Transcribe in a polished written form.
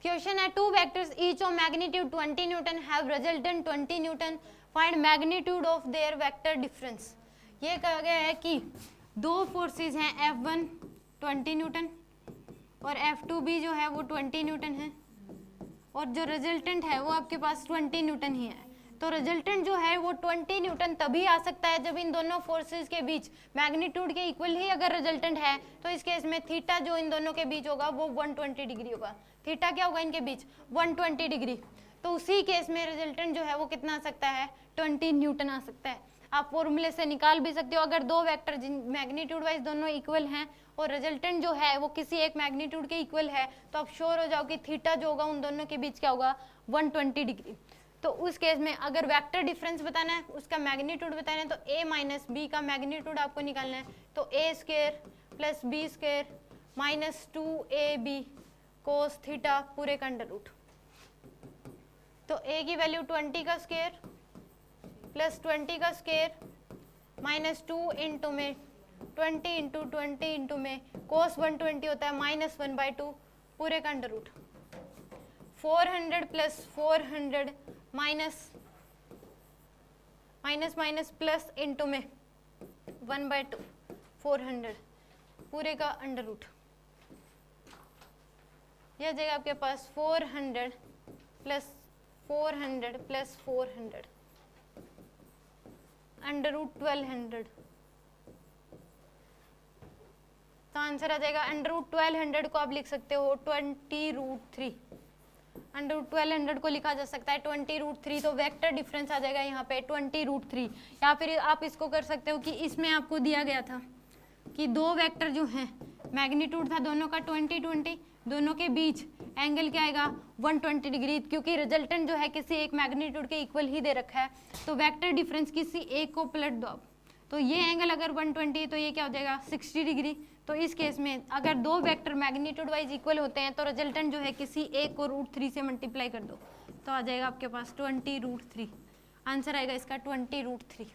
Question है two vectors each of magnitude 20 Newton have resultant 20 Newton, find magnitude of their vector difference. ये कहा गया है कि दो फोर्सेस हैं F1 20 न्यूटन और F2 भी जो है वो 20 न्यूटन है, और जो रिजल्टेंट है वो आपके पास 20 न्यूटन ही है। तो रिजल्टेंट जो है वो 20 न्यूटन तभी आ सकता है जब इन दोनों फोर्सेस के बीच मैग्नीट्यूड के इक्वल ही अगर रिजल्टेंट है, तो इस केस में थीटा जो इन दोनों के बीच होगा वो 120 डिग्री होगा। थीटा क्या होगा इनके बीच? 120 डिग्री। तो उसी केस में रिजल्टेंट जो है वो कितना आ सकता है? 20 न्यूटन आ सकता है। आप फॉर्मूले से निकाल भी सकते हो, अगर दो वेक्टर मैग्नीट्यूड वाइज दोनों इक्वल हैं और रिजल्टेंट जो है वो किसी एक मैग्नीट्यूड के इक्वल है, तो आप श्योर हो जाओ कि थीटा जो होगा उन दोनों के बीच क्या होगा? 120 डिग्री। तो उस केस में अगर वेक्टर डिफरेंस बताना है, उसका मैग्नीट्यूड बताना है, तो a माइनस बी का मैग्नीट्यूड आपको निकालना है। तो a square plus B square minus 2ab cos theta पूरे का अंडर रूट। तो a की वैल्यू 20 का स्क्वायर प्लस 20 का स्क्वायर माइनस 2 इंटू में 20 इंटू 20 इंटू में कोस 120 होता है माइनस 1/2 पूरे का under root. 400 plus 400 minus minus minus plus into में 1/2 400 पूरे का अंडर रूट। यह जगह आपके पास 400 प्लस 400 प्लस 400 अंडर रूट 1200। तो आंसर आ जाएगा अंडर रूट 1200 को आप लिख सकते हो 20√3। अंडर रूट 1200 को लिखा जा सकता है 20√3। तो वेक्टर डिफरेंस आ जाएगा यहाँ पे 20√3। या फिर आप इसको कर सकते हो कि इसमें आपको दिया गया था कि दो वेक्टर जो हैं मैग्नीट्यूड था दोनों का 20-20, दोनों के बीच एंगल क्या आएगा? 120 डिग्री, क्योंकि रिजल्टेंट जो है किसी एक मैग्नीट्यूड के इक्वल ही दे रखा है। तो वेक्टर डिफरेंस किसी एक को पलट दो आप, तो ये एंगल अगर 120 है तो ये क्या हो जाएगा? 60 डिग्री। तो इस केस में अगर दो वेक्टर मैग्नीट्यूड वाइज इक्वल होते हैं तो रिजल्टेंट जो है किसी एक को √3 से मल्टीप्लाई कर दो, तो आ जाएगा आपके पास 20√3। आंसर आएगा इसका 20√3।